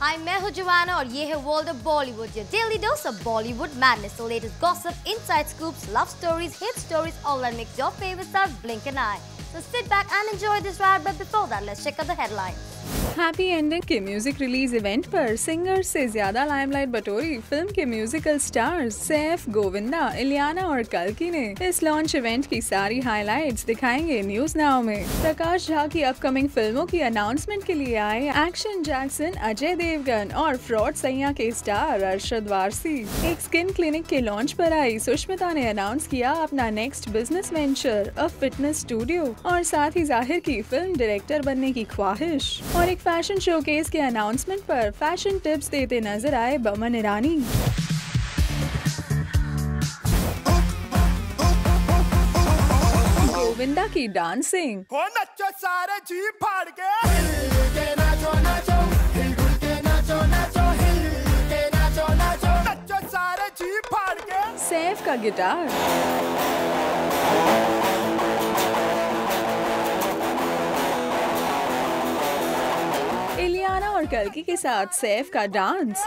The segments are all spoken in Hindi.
हाय, मैं हूँ जवाना और ये है world of Bollywood, your daily dose of Bollywood madness. So latest gossip, inside scoops, love stories, hit stories, all that makes your favorite stars blink an eye. So sit back and enjoy this ride, but before that, let's check out the headlines. Happy ending के म्यूजिक रिलीज इवेंट पर सिंगर से ज्यादा लाइमलाइट बटोरी फिल्म के म्यूजिकल स्टार्स सैफ, गोविंदा, इलियाना और कल्कि ने इस लॉन्च इवेंट की सारी हाइलाइट्स दिखाएंगे न्यूज नाउ में। प्रकाश झा की अपकमिंग फिल्मों की अनाउंसमेंट के लिए आए एक्शन जैक्सन, अजय देवगन और फ्रॉड सैया के स्टार अरशद वारसी। एक स्किन क्लिनिक के लॉन्च पर आई सुष्मिता ने अनाउंस किया अपना next business venture, a fitness studio, और साथ ही जाहिर की फिल्म डायरेक्टर बनने की ख्वाहिश। और एक फैशन शोकेस के अनाउंसमेंट पर फैशन टिप्स देते नजर आए बमन ईरानी। गोविंदा की डांसिंग, हो नचो सारे जी फाड़ के, हिल के नाचो नाचो, हिल के नाचो नाचो, हिल के नाचो नाचो, नचो सारे जी फाड़ के। सैफ का गिटार, इलियाना और कल्कि के साथ सैफ का डांस,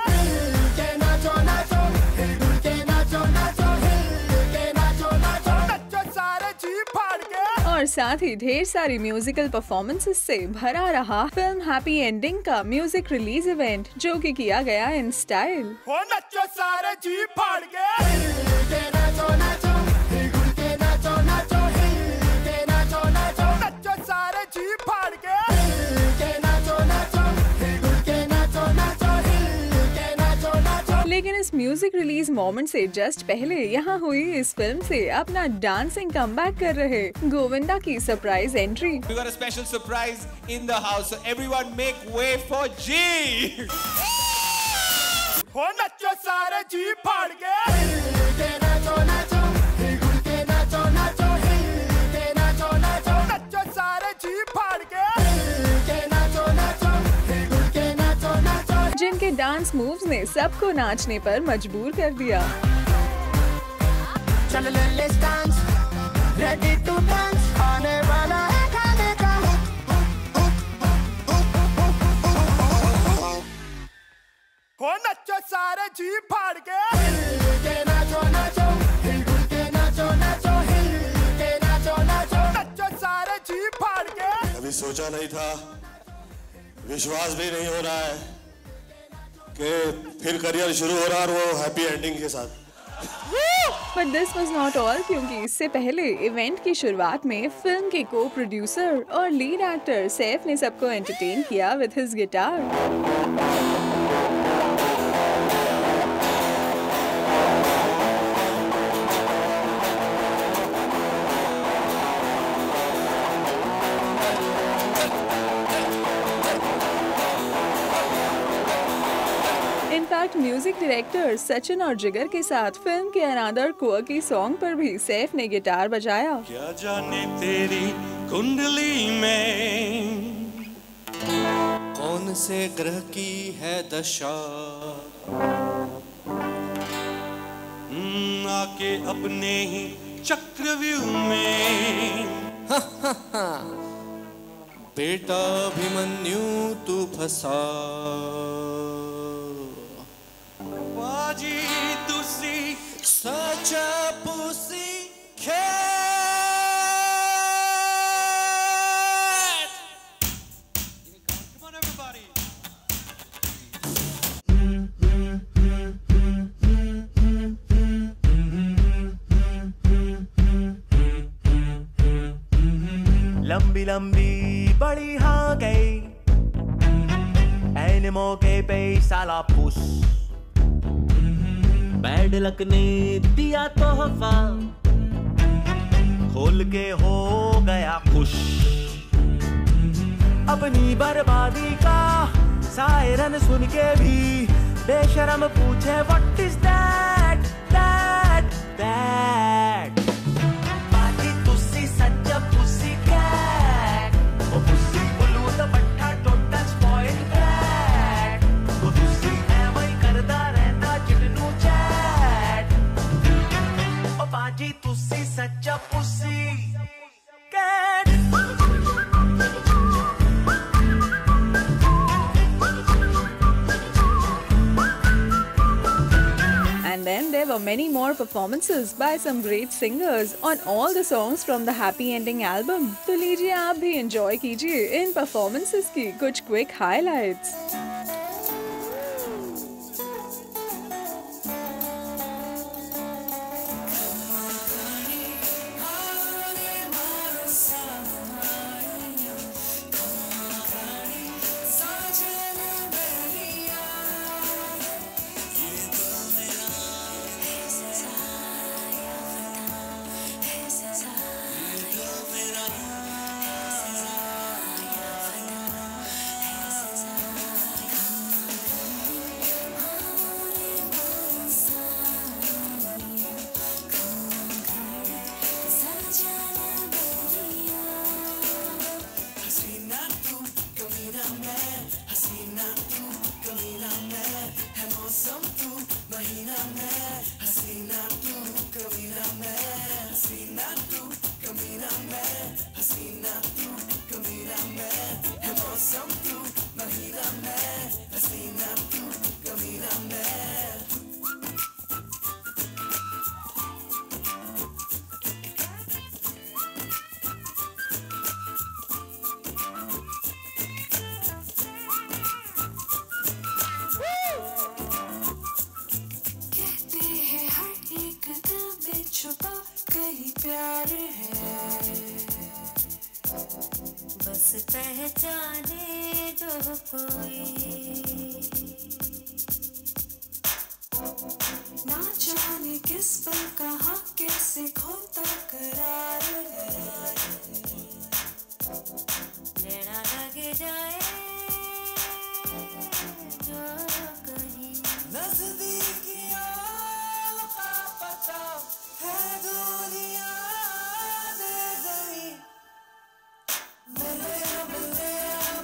और साथ ही ढेर सारी म्यूजिकल परफॉर्मेंसेस से भरा रहा फिल्म हैप्पी एंडिंग का म्यूजिक रिलीज इवेंट, जो कि किया गया इन स्टाइल। हो नचो सारे जी फाड़ के, हिल के नाचो नाचो, हिल के नाचो नाचो, हिल के नाचो नाचो, नचो सारे जी फाड़ के, हिल के नाचो नाचो, हिल के नाचो नाचो, हिल के नाचो नाचो। लेकिन इस म्यूजिक रिलीज मोमेंट से जस्ट पहले यहाँ हुई इस फिल्म से अपना डांसिंग कमबैक कर रहे गोविंदा की surprise entry. We got a special surprise in the house, so everyone make way for G. हो नचो सारे जी फाड़ के, हिल के नाचो नाचो, हिल के नाचो नाचो, हिल के नाचो नाचो, नचो सारे जी फाड़ के, हिल के नाचो नाचो, हिल के नाचो नाचो, जिनके डांस मूव्स ने सबको नाचने पर मजबूर कर दिया। चल let's dance, ready to dance, आने वाला है खाने का। हो नचो सारे जी फाड़ के, हिल के नाचो नाचो, हिल के नाचो नाचो, हिल के नाचो नाचो, नचो सारे जी फाड़ के। कभी सोचा नहीं था, विश्वास भी नहीं हो रहा है कि फिर करियर शुरू हो रहा है और वो हैप्पी एंडिंग के साथ। But this was not all, क्योंकि इससे पहले इवेंट की शुरुआत में फिल्म के को प्रोड्यूसर और लीड एक्टर सैफ ने सबको एंटरटेन किया with his guitar. In fact music director Sachin और जिगर के साथ फिल्म के अनदर क्वर्की सॉन्ग पर भी सैफ ने गिटार बजाया। क्या जाने तेरी कुंडली में कौन से ग्रह की है दशा, आके अपने ही चक्रव्यूह में बेटा अभिमन्यु तू फंसा, बाजी तुसी सचा पुसी खेत। Come on everybody. लंबी लंबी बड़ी हाँ गई, ऐन मौके पे साला पुस, बैड लक ने दिया तोहफा, खोल के हो गया खुश। अपनी बर्बादी का सायरन सुन के भी बेशरम पूछे what is that that that. बाकी तुसी सच्चा पुसी कैट, ओ पुसी बोलू तो बट्ठा टोटल स्पॉइल कैट, ओ तुसी है वही करदा रहना चिटनू चैट, ओ बाकी तुसी सच्चा pussy cat. there were many more performances by some great singers on all the songs from the Happy Ending album. तो लीजिए आप भी enjoy कीजिए इन performances की कुछ quick highlights. प्यार है बस पहचाने जो कोई ना जाने किस पल कहाँ कैसे खोता करार है लेना लग जाए जो कहीं नजदीकियों का पता है दूरियां दे गई मिले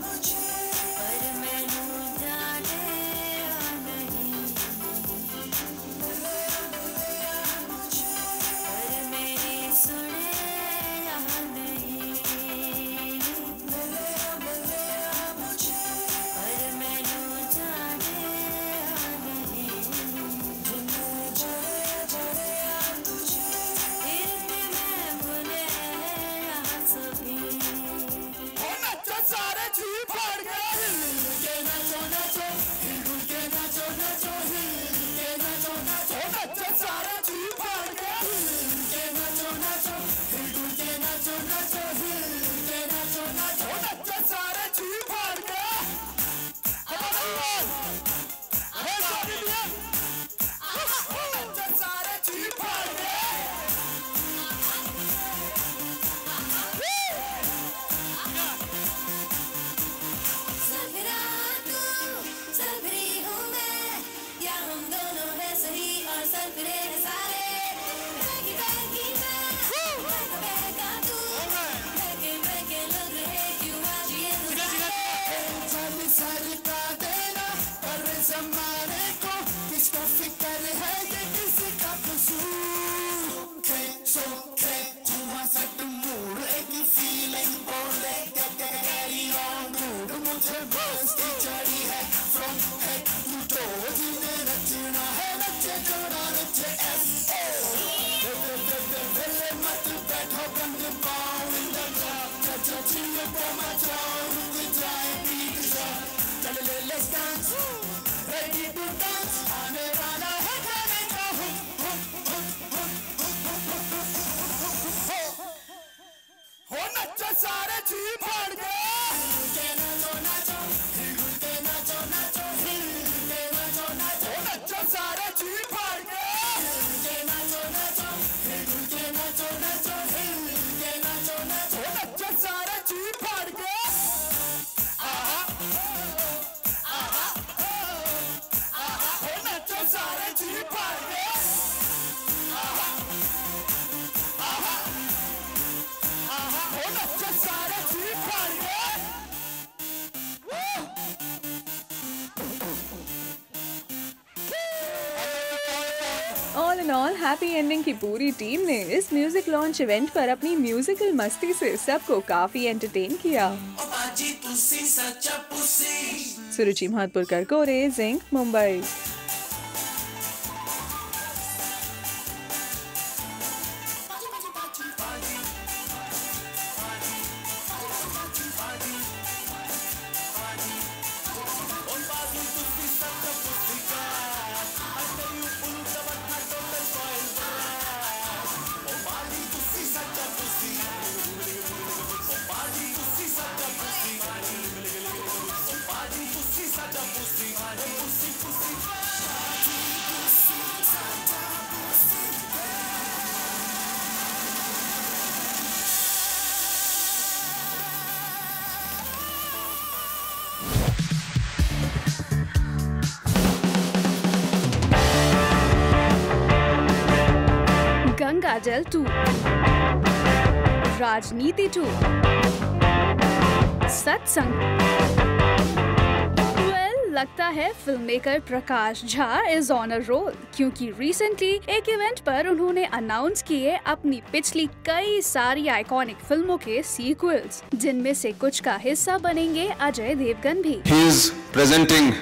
मुझे पर मैनू जाने नहीं मिले मुझे पर मेरी सुने या नहीं मिले मुझे पर मैनू जाने नहीं जिन्हें जड़े जड़े तुझे इतने मैं भूले यहाँ सभी सारे जी फाड़ गए हिल के नाचो नाचो हिल के नाचो नाचो हिल के नाचो नाचो नच्चो सारे जी फाड़ गए हिल के नाचो नाचो हिल के नाचो नाचो हिल के नाचो नाचो नच्चो सारे जी फाड़ गए अरे सारी लिया नच्चो सारे जी फाड़ गए सारे जी फाड़ गए नाचो नाचो हिल के नाचो नाचो हिल के नाचो नाचो नच्चो सारे जी फाड़ गए नाचो नाचो हिल के नाचो नाचो हिल के नाचो नाचो नच्चो सारे जी फाड़ गए आहा आहा आहा हो नच्चो सारे जी फाड़ गए आहा आहा आहा हो नच्चो सारे जी फाड़ गए all in all happy ending की पूरी टीम ने इस म्यूजिक लॉन्च इवेंट पर अपनी म्यूजिकल मस्ती से सबको काफी एंटरटेन किया। सुरुचि महतपुरकर कोरे, जिंक, मुंबई। गंगा जल 2, राजनीति 2, सत्संग। लगता है film maker Prakash Jha is on a roll, क्योंकि रिसेंटली एक इवेंट पर उन्होंने अनाउंस किए अपनी पिछली कई सारी आइकॉनिक फिल्मों के सीक्वल्स, जिनमें से कुछ का हिस्सा बनेंगे अजय देवगन भी। He is presenting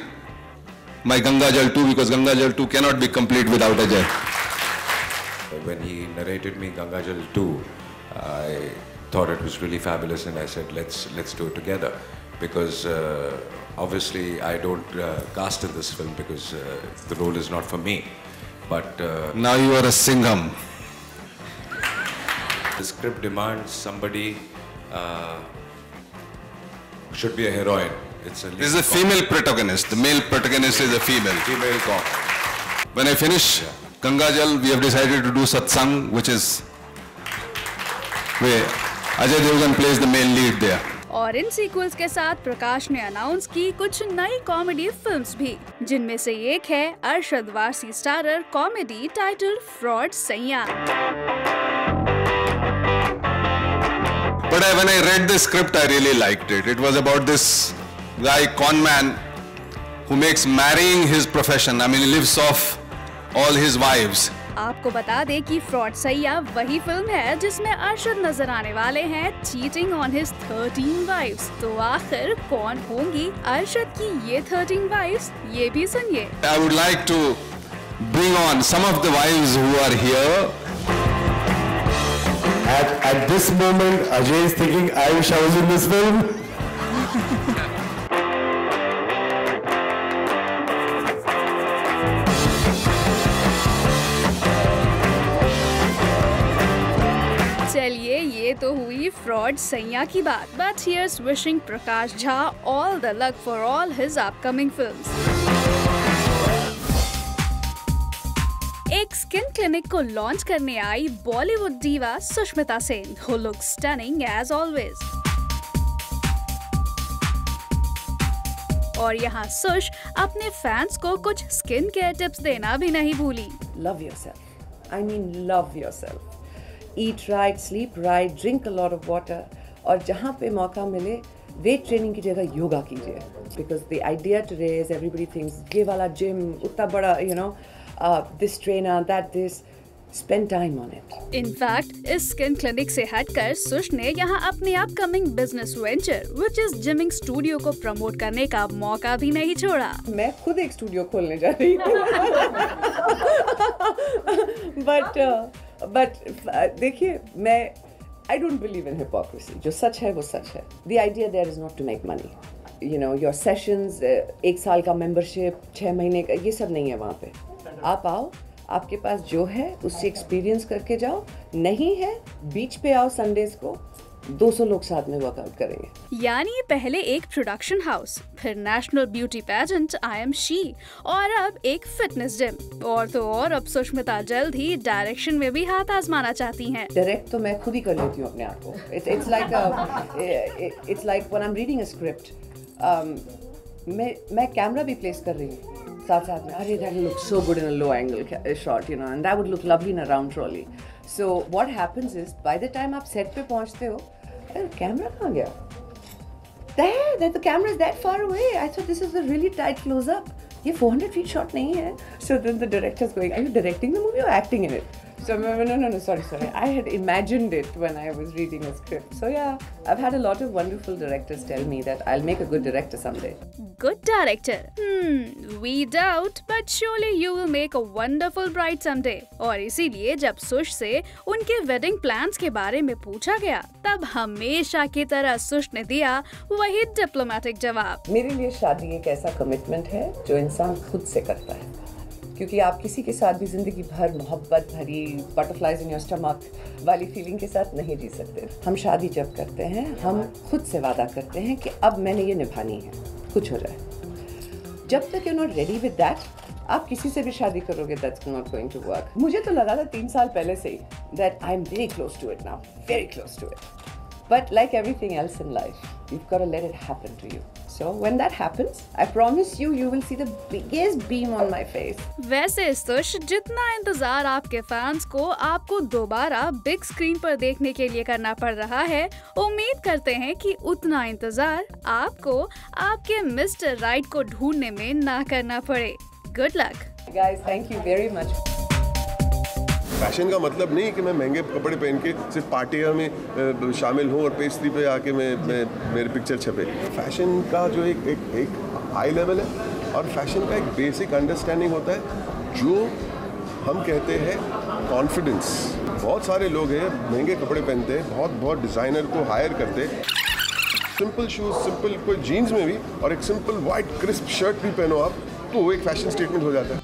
my Ganga Jal 2 because Ganga Jal 2 cannot be complete without Ajay. When he narrated me Ganga Jal 2, I thought it was really fabulous, and I said let's do it together, because obviously I don't cast in this film because the role is not for me, but now you are a Singham. The script demands somebody should be a heroine. It's a This is a female protagonist. The male protagonist is a female. Female cop. When I finish Ganga Jal, we have decided to do Satsang, which is where Ajay Devgan plays the main lead there. और इन सीक्वल्स के साथ प्रकाश ने अनाउंस की कुछ नई कॉमेडी फिल्म्स भी, जिनमें से एक है Arshad Warsi starrer comedy title fraud सैया। But when I read the script, I really liked it. It was about this guy, con man, who makes marrying his profession. I mean, he lives off all his wives. आपको बता दें कि फ्रॉड सैया वही फिल्म है जिसमें अरशद नजर आने वाले हैं चीटिंग ऑन हिज 13 वाइफ्स। तो आखिर कौन होंगी अरशद की ये 13 वाइफ्स, ये भी सुनिए। I would like to bring on some of the wives who are here. At this moment, Ajay is thinking, I wish I was in this film. चलिए, ये तो हुई फ्रॉड सैया की बात, but here's wishing Prakash Jha all the luck for all his upcoming films. एक स्किन क्लिनिक को लॉन्च करने आई Bollywood diva Sushmita Sen, who looks stunning as always। और यहाँ सुश अपने फैंस को कुछ स्किन केयर टिप्स देना भी नहीं भूली। Love yourself. I mean, love yourself. Eat right, sleep right, drink a lot of water. और जहाँ पे मौका मिले वेट ट्रेनिंग की जगह योगा कीजिए, because the idea today is everybody thinks ये वाला जिम उतना बड़ा, you know, this trainer, this. Spend time on it. In fact, इस स्किन क्लिनिक से हटकर सुश ने यहाँ अपने upcoming business venture which is gymming studio को प्रमोट करने का मौका भी नहीं छोड़ा। मैं खुद एक स्टूडियो खोलने जा रही हूँ। but देखिए, मैं I don't believe in hypocrisy. जो सच है वो सच है। The idea there is not to make money. You know, your sessions, 1 साल का membership, 6 महीने का, ये सब नहीं है वहाँ पे। आप आओ, आपके पास जो है उससे एक्सपीरियंस करके जाओ, नहीं है बीच पे आओ संडेज को, 200 लोग साथ में वर्कआउट करेंगे। यानी पहले एक प्रोडक्शन हाउस, फिर national beauty pageant I am she, और अब एक फिटनेस जिम। और तो और अब सुष्मिता जल्द ही डायरेक्शन में भी हाथ आजमाना चाहती हैं। डायरेक्ट तो मैं खुद ही कर लेती हूँ अपने आप को। It's like when I'm reading a script, मैं कैमरा भी प्लेस कर रही हूँ साथ में। अरे that looks so good in a low angle shot, you know, and that would look lovely in a round trolley. So what happens is, by the time आप set पे पहुँचते हो, अरे कैमरा कहाँ गया? There, the camera is that far away. I thought this is a really tight close-up. ये 400 feet shot नहीं है. So then the director's going, are you directing the movie or acting in it? So no, sorry. I had imagined it when I was reading a script. So yeah, I've had a lot of wonderful directors tell me that I'll make a good director someday. Good director? We doubt, but surely you will make a wonderful bride someday. और इसीलिए जब सुश से उनके वेडिंग प्लान्स के बारे में पूछा गया, तब हमेशा की तरह सुश ने दिया वही डिप्लोमेटिक जवाब। मेरे लिए शादी एक ऐसा कमिटमेंट है जो इंसान खुद से करता है, क्योंकि आप किसी के साथ भी जिंदगी भर मोहब्बत भरी बटरफ्लाइज इन योर स्टमक वाली फीलिंग के साथ नहीं जी सकते। हम शादी जब करते हैं, हम खुद से वादा करते हैं कि अब मैंने ये निभानी है, कुछ हो जाए। जब तक you not ready with that, आप किसी से भी शादी करोगे, that's not going to work. मुझे तो लगा था 3 साल पहले से ही that I am very close to it now, very close to it. But like everything else in life, you've got to let it happen to you. So when that happens, I promise you, you will see the biggest beam on my face. वैसे सुश, जितना इंतजार आपके फैंस को आपको दोबारा बिग स्क्रीन पर देखने के लिए करना पड़ रहा है, उम्मीद करते हैं कि उतना इंतजार आपको आपके मिस्टर राइट को ढूंढने में ना करना पड़े। Good luck. Guys, thank you very much. Fashion का मतलब नहीं कि मैं महंगे कपड़े पहन के सिर्फ पार्टियों में शामिल हूँ और पेज 3 पे आके मेरे पिक्चर छपे। फैशन का जो एक हाई लेवल है और फैशन का एक बेसिक अंडरस्टैंडिंग होता है जो हम कहते हैं कॉन्फिडेंस। बहुत सारे लोग हैं महंगे कपड़े पहनते हैं, बहुत डिज़ाइनर को हायर करते हैं। सिंपल शूज़, सिंपल कोई जीन्स में भी और एक सिंपल वाइट क्रिस्प शर्ट भी पहनो आप, तो वो एक फैशन स्टेटमेंट हो जाता है।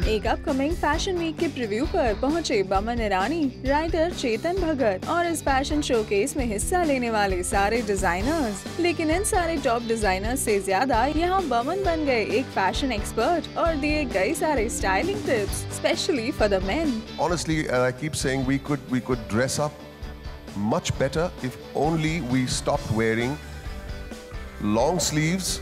एक अपकमिंग फैशन वीक के प्रीव्यू पर पहुंचे बमन ईरानी, राइटर चेतन भगत और इस फैशन शोकेस में हिस्सा लेने वाले सारे डिजाइनर्स। लेकिन इन सारे टॉप डिजाइनर्स से ज्यादा यहाँ बमन बन गए एक फैशन एक्सपर्ट और दिए कई सारे styling tips, specially for the main. Honestly, and I keep saying we could dress up much better if only we stopped wearing long sleeves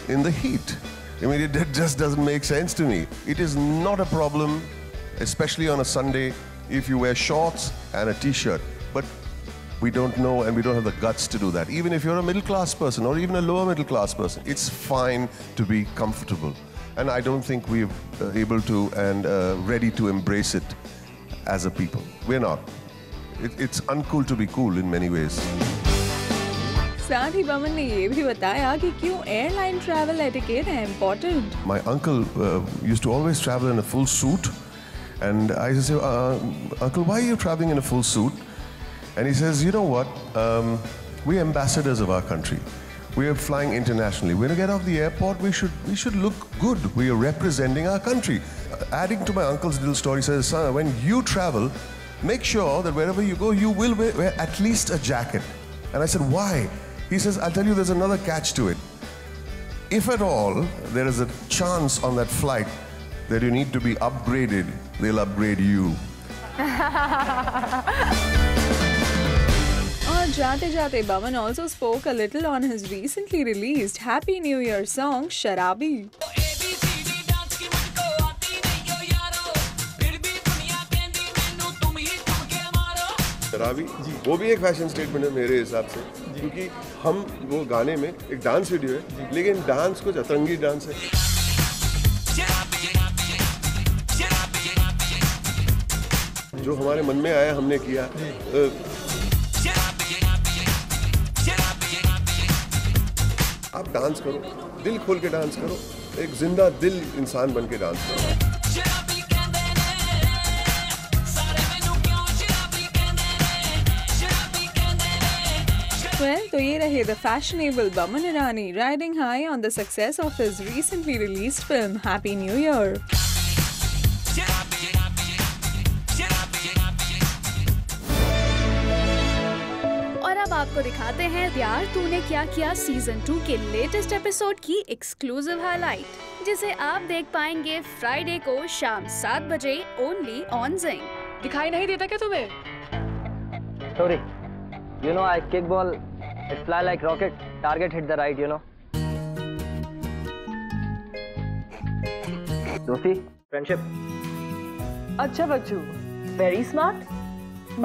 in the heat. I mean, it just doesn't make sense to me. It is not a problem, especially on a Sunday, if you wear shorts and a t-shirt. But we don't know and we don't have the guts to do that. Even if you're a middle-class person or even a lower middle-class person, it's fine to be comfortable. And I don't think we're able to and ready to embrace it as a people. We're not. It's uncool to be cool in many ways. साथ ही बमन ने ये भी बताया कि क्यों एयरलाइन ट्रैवल एटिकेट है important. My uncle used to always travel in a full suit, and I used to say, "Uncle, why are you traveling in a full suit?" And he says, "You know what? We're ambassadors of our country. We are flying internationally. When we get off the airport, we should look good. We are representing our country." Adding to my uncle's little story, he says, "Son, when you travel, make sure that wherever you go, you will wear at least a jacket." And I said, "Why?" He says, "I'll tell you, there's another catch to it. If at all there is a chance on that flight that you need to be upgraded, they'll upgrade you." और जाते जाते Boman also spoke a little on his recently released Happy New Year song शराबी। शराबी वो भी एक फैशन स्टेटमेंट है मेरे हिसाब से, क्योंकि हम वो गाने में एक डांस वीडियो है, लेकिन डांस कुछ अतरंगी डांस है। जो हमारे मन में आया हमने किया। आप डांस करो, दिल खोल के डांस करो, एक जिंदा दिल इंसान बन के डांस करो। Well, तो ये रहे the fashionable Boman Irani riding high on the success of his recently released film Happy New Year. और अब आपको दिखाते हैं यार तूने क्या किया सीजन 2 के लेटेस्ट एपिसोड की एक्सक्लूसिव हाईलाइट, जिसे आप देख पाएंगे फ्राइडे को शाम 7 बजे ओनली ऑन जिंग। दिखाई नहीं देता क्या तुम्हें? Sorry. You know, I kick ball, it fly like rocket, target hit the right, you know. दोस्ती, friendship. अच्छा बच्चू, very smart.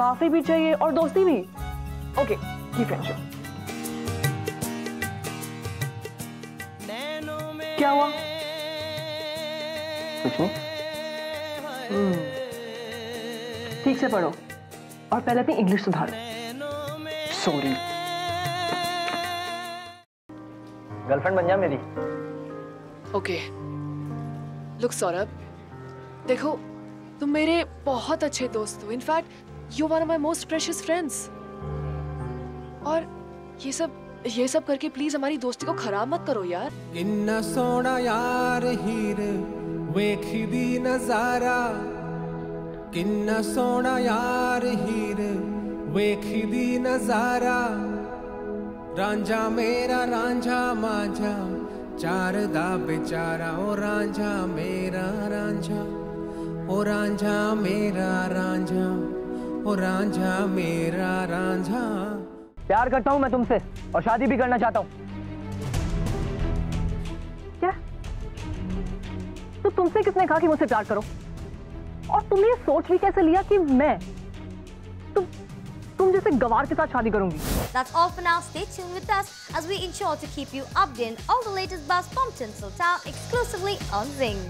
माफी भी चाहिए और दोस्ती भी. Okay, की friendship. क्या हुआ? कुछ नहीं. ठीक से पढ़ो और पहले अपनी इंग्लिश सुधारो। सॉरी। गर्लफ्रेंड बन जा मेरी। ओके। लुक सौरभ, देखो तुम मेरे बहुत अच्छे दोस्त हो। In fact you one of my most precious friends. और ये सब करके प्लीज हमारी दोस्ती को खराब मत करो यार। इन्ना सोना यार हीर वेखी दी नजारा, किन्ना सोना यार हीर वेखी दी नजारा, रांझा मेरा रांझा मांझा चार दा बेचारा, ओ रांझा मेरा रांझा, ओ रांझा मेरा रांझा, ओ रांझा मेरा रांझा। प्यार करता हूँ मैं तुमसे और शादी भी करना चाहता हूँ। क्या? तो तुमसे किसने कहा कि मुझसे प्यार करो? और तुमने ये सोच भी कैसे लिया कि मैं तुम जैसे गवार के साथ शादी करूंगी? That's all for now. Stay tuned with us as we ensure to keep you updated on all the latest buzz from Tinsel Town exclusively on Zing.